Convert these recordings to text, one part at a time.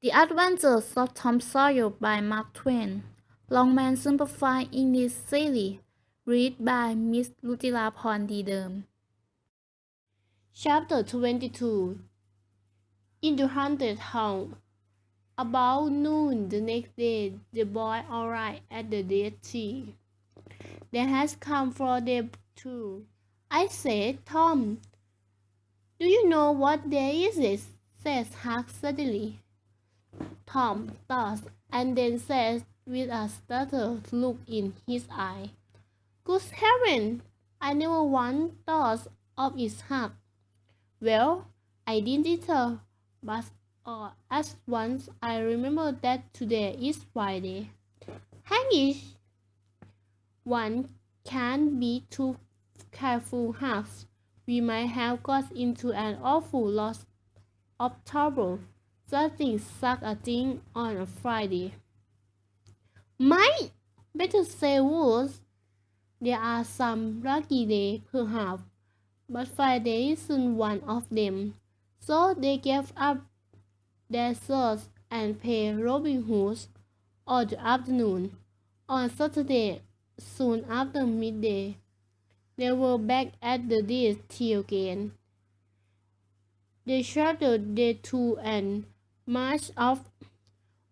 The Adventures of Tom Sawyer by Mark Twain. Longman Simplified English Series. Read by Miss Rutilapon Diderm. Chapter 22 In the haunted house. About noon the next day, the boy arrived at the Dead Sea. "They has come for them too," I said. "Tom, do you know what day is it?" says Huck suddenly. Tom thought, and then said with a startled look in his eye, "Good heaven, I never once thought of it, Huck." "Well, I didn't either, but at once I remember that today is Friday." "Hang it, one can't be too careful, Huck. We might have got into an awful lot of trouble. Something suck a thing on a Friday." "Might better say worse. There are some lucky days, perhaps, but Friday isn't one of them." So they gave up their search and played Robin Hood all the afternoon. On Saturday, soon after midday, they were back at the Dead Sea again. They shouted day two and marched off.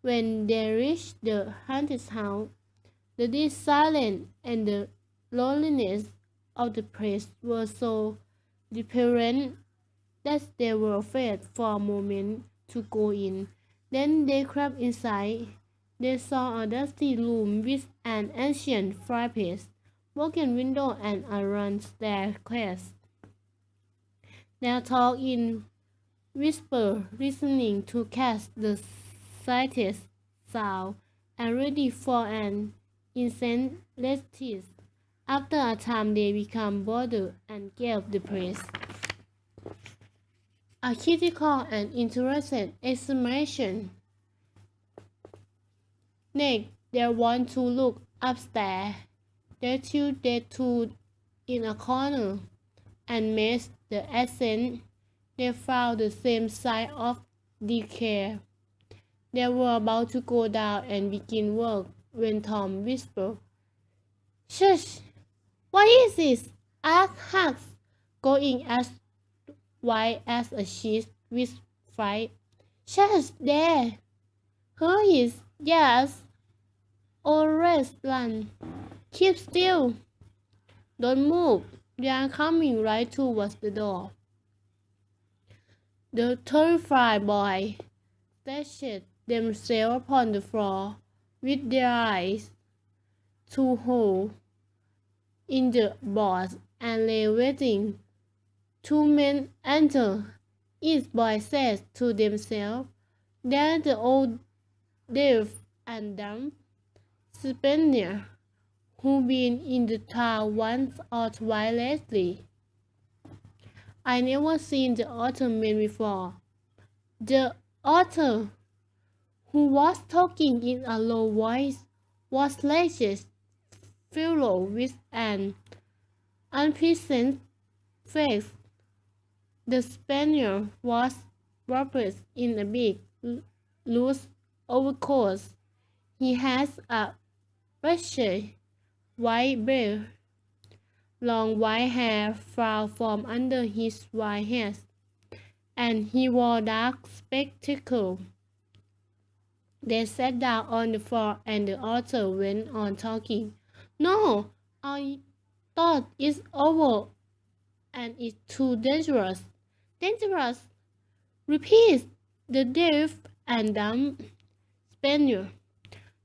When they reached the haunted house, the dead silence and the loneliness of the place were so depressing that they were afraid for a moment to go in. Then they crept inside. They saw a dusty room with an ancient fireplace, broken window, and a round staircase. They talked in whispers, listening to catch the slightest sound, and ready for an instant rescue. After a time they became bothered and gave the place a critical and interested exclamation. Next, they want to look upstairs. They stood in a corner and made the ascent. They found the same sign of decay. They were about to go down and begin work when Tom whispered, "Shush! What is this?" asked Huck, going as white as a sheet with fright. "Shush there! Here he is. Yes. Always run. Keep still. Don't move. They are coming right towards the door." The terrified boy stretched themselves upon the floor with their eyes two holes in the boards and lay waiting. Two men enter. Each boy says to themselves, "There's the old deaf and dumb Spaniard who been in the town once or twice lately. I never seen the other man before." The other, who was talking in a low voice, was largest fellow with an unpleasant face. The Spaniard was wrapped in a big, loose overcoat. He has a bushy white beard. Long white hair fell from under his white hat, and he wore dark spectacles. They sat down on the floor, and the author went on talking. "No, I thought it's over, and it's too dangerous." "Dangerous?" repeats the deaf and dumb Spaniard,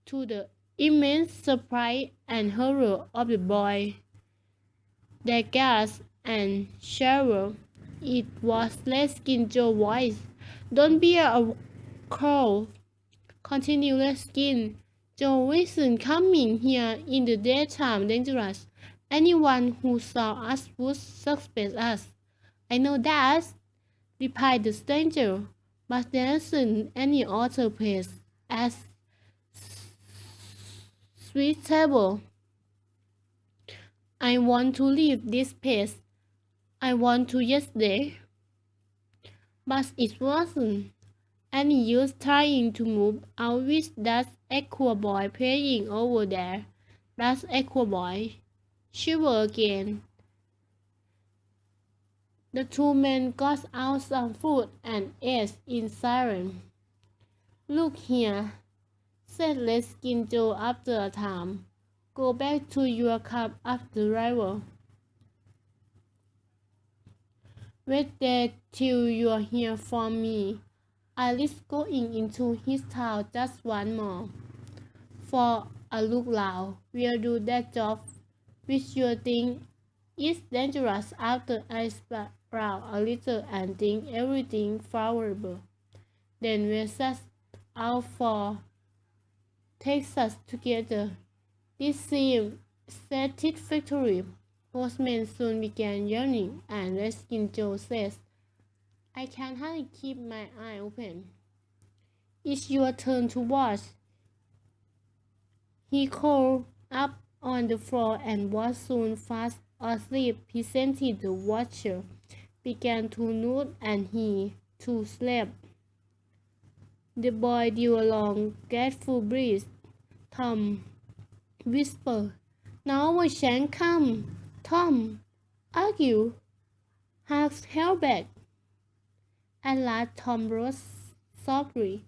to the immense surprise and horror of the boy. They gasped and shivered. It was Leskin Joe's voice. "Don't be a crow," continued Leskin. "Joe isn't coming here in the daytime dangerous. Anyone who saw us would suspect us." "I know that," replied the stranger, "but there isn't any other place as suitable. I want to leave this place. I want to yesterday." "But it wasn't." and he was trying to move out with that aqua boy playing over there. That aqua boy. Shiver again. The two men got out some food and ate in silence. Look here, said Skin Joe after a time. Go back to your cup of the river. Wait there till you hear from me. Alice going into his town just one more. For a look now, we'll do that job which you think is dangerous after I spat around a little and think everything favorable. Then we'll set out for Texas together. This seemed satisfactory. Postmen soon began yawning, and Redskin Joe says, I can hardly keep my eye open. It's your turn to watch. He curled up on the floor and was soon fast asleep. Presently the watcher began to nod and he, too, slept. The boy drew a long, grateful breath. Tom whispered, Now we shan't come. Tom, argue. Hark held back. At last Tom rose softly,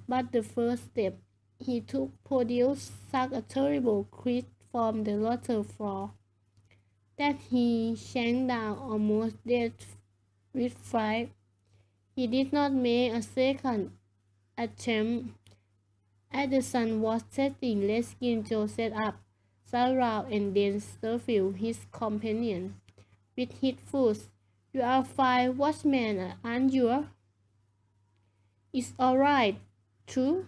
but the first step he took produced such a terrible crash from the lower floor that he sank down almost dead with fright. He did not make a second attempt. As the sun was setting, Redskin Joe sat up, sat round, and then startled his companion with his foot. You are a fine watchman, aren't you? It's all right, true.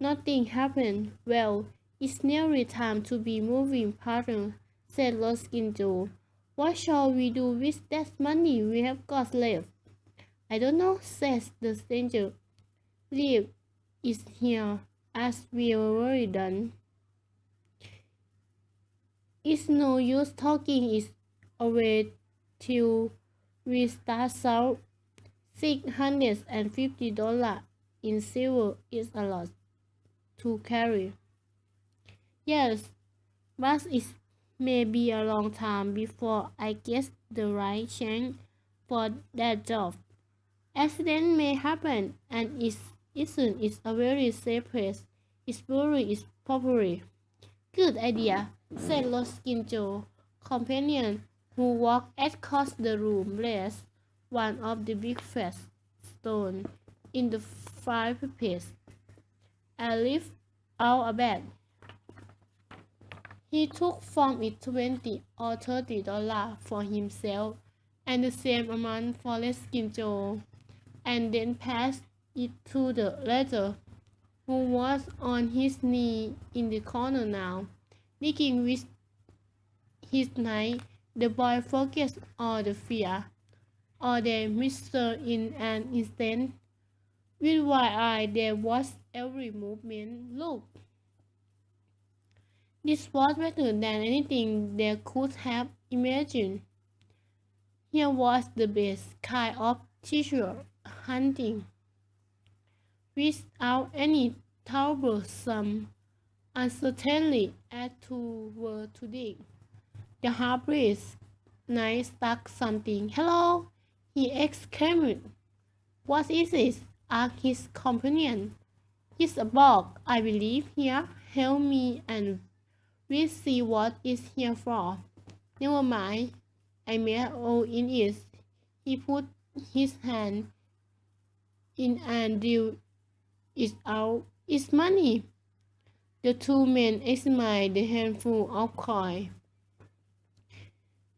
Nothing happened. Well, it's nearly time to be moving, partner, said Redskin Joe. What shall we do with that money we have got left? I don't know, says the stranger. Leave it here, as we're already done. It's no use talking it away till we start out. $650 in silver is a lot to carry. Yes, but it may be a long time before I get the right chance for that job. Accident may happen, and it isn't a very safe place. Its brewery is popular. Good idea, said Redskin Joe. Companion who walked across the room raised one of the big fat stones in the fireplace and lifted out a bag. He took from it $20 or $30 for himself and the same amount for Redskin Joe, and then passed it to the latter, who was on his knee in the corner now, digging with his knife. The boy forgets all the fear, all the mystery in an instant. With wide eye they watched every movement. Look! This was better than anything they could have imagined. Here was the best kind of treasure hunting, without any troublesome uncertainty as to where to dig. The half-breed's knife struck something. Hello! He exclaimed. What is it? Asked his companion. It's a bug, I believe. Here, help me and we'll see what it's here for. Never mind, I made all in it. He put his hand in and drew it out. It's money. The two men examined the handful of coin.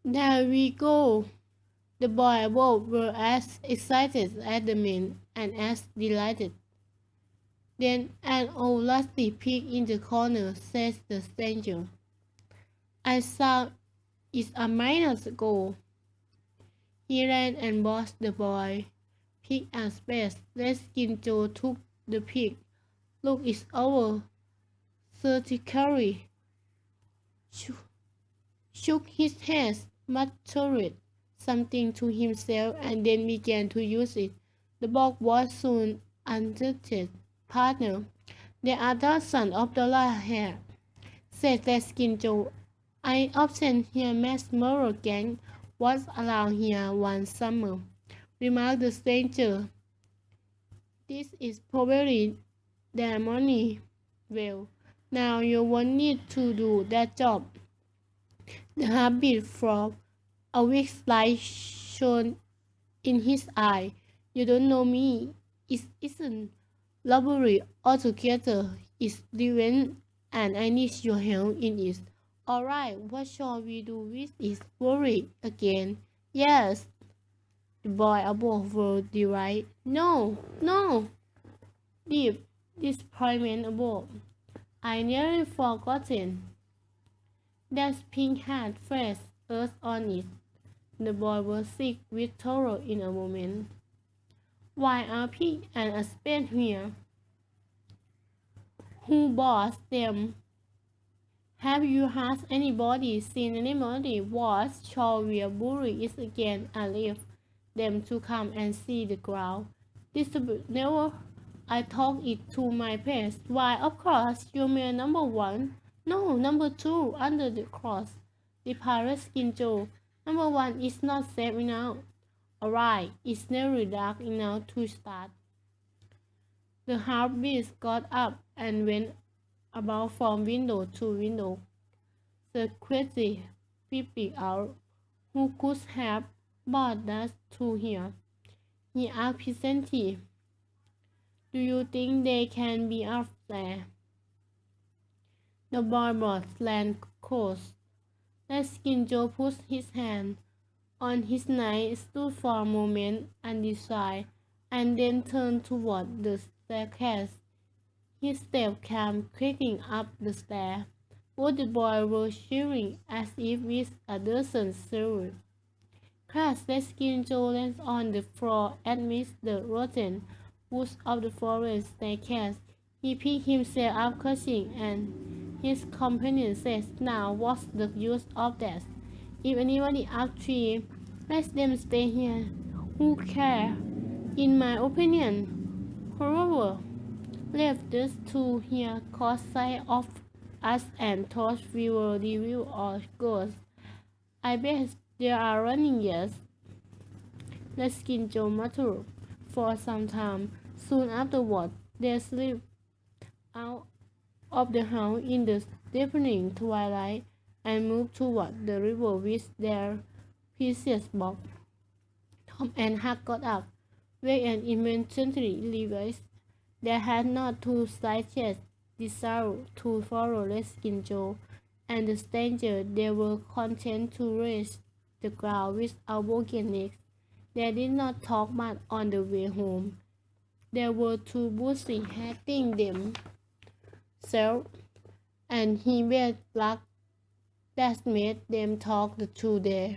There we go. The boy and both were as excited as the men and as delighted. Then an old rusty pig in the corner, says the stranger. I saw it a minute ago. He ran and bought the boy. Pig and space. Redskin Joe took the pig. Look it over critically. Shook his head, muttered something to himself, and then began to use it. The box was soon unjusted partner. They are dozens of dollars here, said Skin Joe. I often hear mass murder gang was around here one summer, remarked the stranger. This is probably their money. Well, now you won't need to do that job. The habit from a weak light shone in his eye. You don't know me. It isn't robbery altogether. It's revenge, and I need your help in it. Alright, what shall we do with this worry again? Yes, the boy above will deride. No, no, deep disappointment above. I nearly forgotten. That pink hat fresh earth on it. The boy was sick with terror in a moment. Why are pig and a spade here? Who bought them? Have you asked anybody, seen anybody? What shall we bury it again and leave them to come and see the ground? Never. I talked it to my parents. Why, of course, you mean number one. No, number two, under the cross. The pirate skin Joe. Number one is not safe enough. Alright, it's nearly dark enough to start. The half-beast got up and went about from window to window, secretly peeping out. Who could have brought us to here? He asked pleasantly. Do you think they can be up there? The boy brought land close. Skin Joe put his hand on his knife, stood for a moment undecided, and then turned toward the staircase. His step came creaking up the stair. Both the boys were shivering as if with a dozen shivers. Crash Skin Joe lands on the floor amidst the rotten woods of the forest staircase. He picked himself up cursing, and his companion said, Now what's the use of that? If anybody up tree, let them stay here. Who cares? In my opinion, however, left us two here caught sight of us and thought we were devil or ghosts. I bet they are running, yes. The Skin Joe muttered for some time. Soon afterward, they slipped out of the house in the deepening twilight and moved toward the river with their precious box. Tom and Huck got up, with an immediately realized they had not the slightest desire to follow Skin Joe and the stranger. They were content to reach the ground without broken necks. They did not talk much on the way home. They were too busy hating themselves, and he made luck that made them talk the truth there.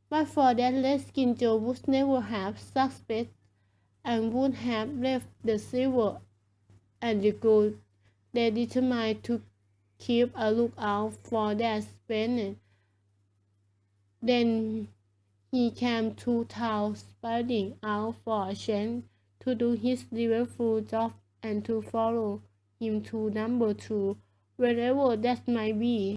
But for that, Skin Joe would never have suspected and would have left the silver and the gold. They determined to keep a lookout for that spaniel. Then he came to town, spouting out for a chance to do his liverful job and to follow him to number two, wherever that might be.